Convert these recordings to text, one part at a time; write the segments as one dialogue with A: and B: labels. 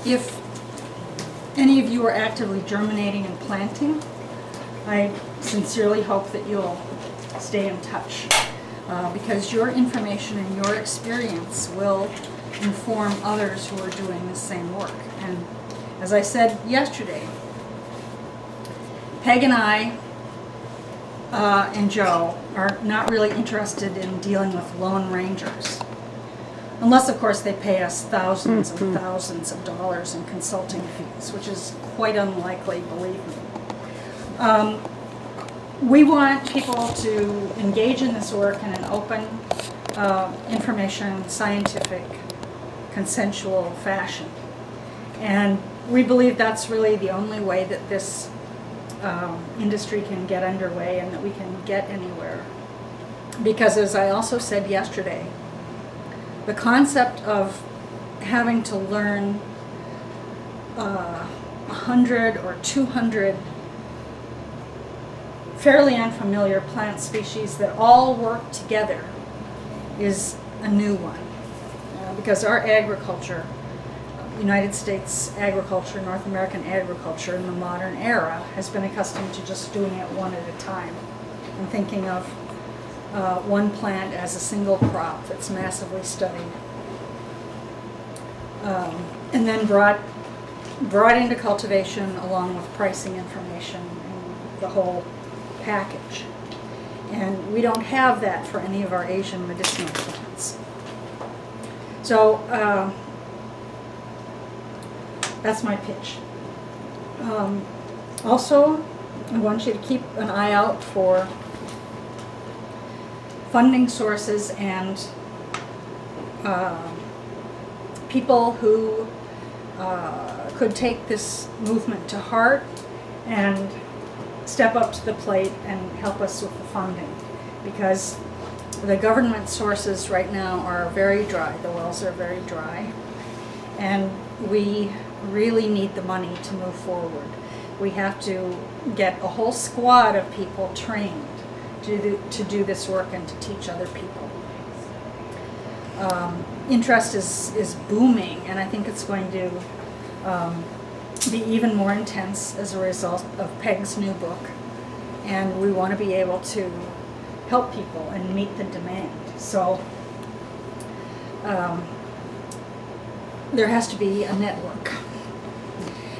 A: if any of you are actively germinating and planting, I sincerely hope that you'll stay in touch because your information and your experience will inform others who are doing the same work. And as I said yesterday, Peg and I and Joe are not really interested in dealing with lone rangers. Unless, of course, they pay us thousands and thousands of dollars in consulting fees, which is quite unlikely, believe me. We want people to engage in this work in an open, information, scientific, consensual fashion. And we believe that's really the only way that this industry can get underway and that we can get anywhere. Because as I also said yesterday, the concept of having to learn 100 or 200 fairly unfamiliar plant species that all work together is a new one. Because our agriculture, United States agriculture, North American agriculture in the modern era has been accustomed to just doing it one at a time and thinking of one plant as a single crop that's massively studied. And then brought into cultivation along with pricing information and the whole package. And we don't have that for any of our Asian medicinal plants. So that's my pitch. Also, I want you to keep an eye out for funding sources and people who could take this movement to heart and step up to the plate and help us with the funding. Because the government sources right now are very dry. The wells are very dry. And we really need the money to move forward. We have to get a whole squad of people trained to do this work and to teach other people. Interest is booming, and I think it's going to be even more intense as a result of Peg's new book. And we want to be able to help people and meet the demand. So there has to be a network.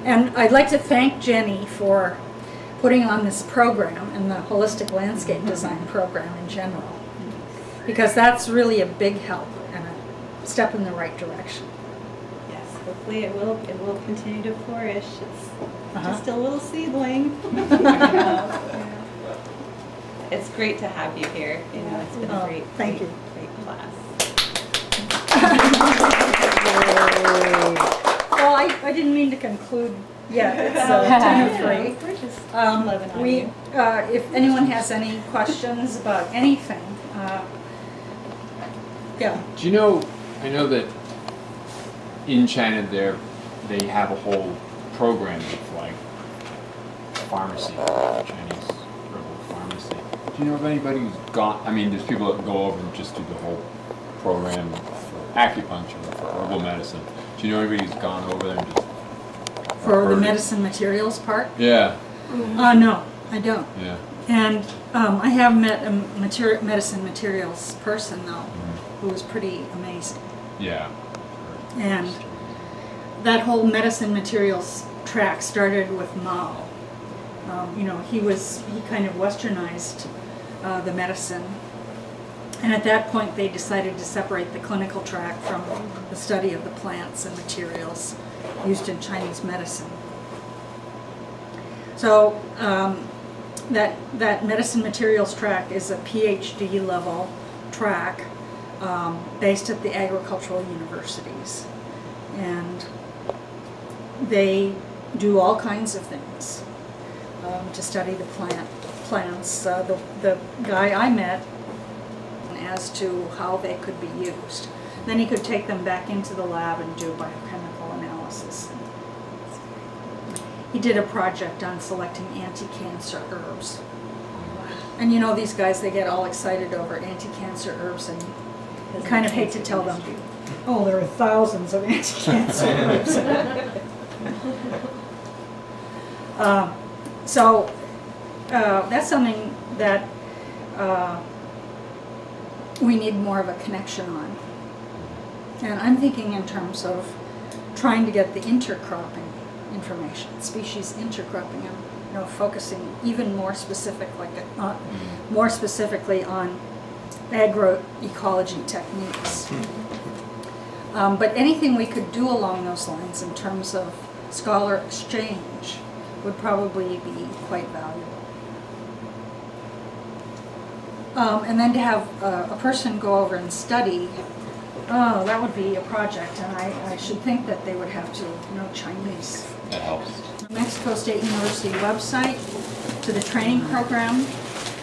A: And I'd like to thank Jenny for putting on this program and the Holistic Landscape Design program in general, because that's really a big help and a step in the right direction.
B: Yes, hopefully it will continue to flourish. It's just a little seedling. It's great to have you here. You know, it's been a great class.
A: Well, I didn't mean to conclude yet. It's 10:03.
B: We're just loving on you.
A: If anyone has any questions about anything, yeah.
C: Do you know, I know that in China they have a whole program of like pharmacy, Chinese herbal pharmacy. Do you know of anybody who's gone, I mean, there's people that go over and just do the whole program for acupuncture, for herbal medicine. Do you know anybody who's gone over there and just
A: For the medicine materials part?
C: Yeah.
A: No, I don't.
C: Yeah.
A: And I have met a medicine materials person, though, who was pretty amazing.
C: Yeah.
A: And that whole medicine materials track started with Mao. You know, he kind of westernized the medicine. And at that point, they decided to separate the clinical track from the study of the plants and materials used in Chinese medicine. So that medicine materials track is a PhD level track based at the agricultural universities. And they do all kinds of things to study the plants. The guy I met as to how they could be used. Then he could take them back into the lab and do biochemical analysis. He did a project on selecting anti-cancer herbs. And you know, these guys, they get all excited over anti-cancer herbs, and you kind of hate to tell them, oh, there are thousands of anti-cancer herbs. So that's something that we need more of a connection on. And I'm thinking in terms of trying to get the intercropping information, species intercropping, and focusing even more specific, more specifically on agroecology techniques. But anything we could do along those lines in terms of scholar exchange would probably be quite valuable. And then to have a person go over and study, that would be a project, and I should think that they would have to know Chinese.
C: That helps.
A: The Mexico State University website to the training program,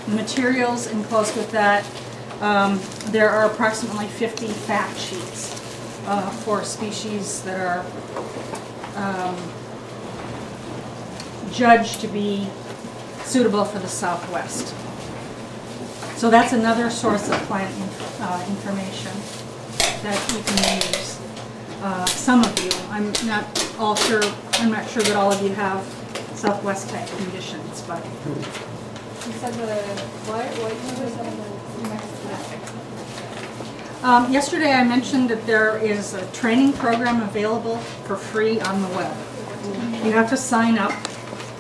A: the materials enclosed with that. There are approximately 50 fact sheets for species that are judged to be suitable for the Southwest. So that's another source of plant information that you can use. Some of you, I'm not sure that all of you have Southwest type conditions, but.
D: You said what was
A: Yesterday I mentioned that there is a training program available for free on the web. You have to sign up.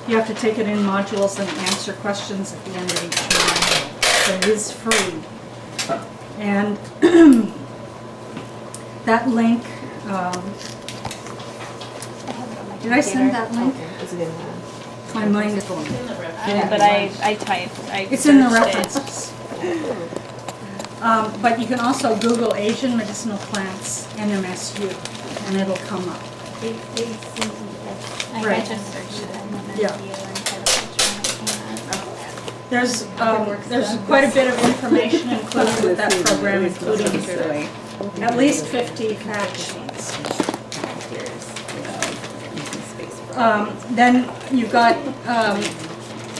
A: You have to take it in modules and answer questions at the end of each module. So it is free. And that link, did I send that link?
D: Is it in
A: My mind is going.
B: But I typed.
A: It's in the
B: searched it.
A: references. But you can also Google Asian medicinal plants NMSU, and it'll come up. Right.
B: I just searched it and then
A: Yeah.
B: you and had a picture and it came up.
A: There's quite a bit of information included with that program, including at least 50 fact sheets. Then you've got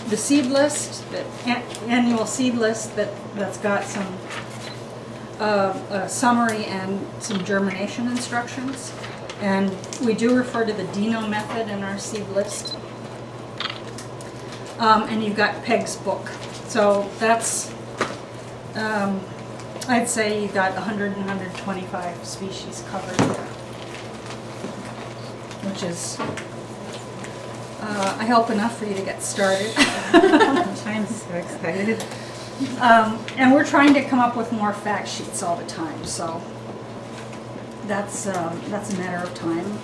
A: the seed list, the annual seed list that's got some a summary and some germination instructions. And we do refer to the Dino method in our seed list. And you've got Peg's book. So that's, I'd say you've got 100 and 125 species covered there, which is, I hope enough for you to get started.
D: I'm so excited.
A: And we're trying to come up with more fact sheets all the time, so that's a matter of time.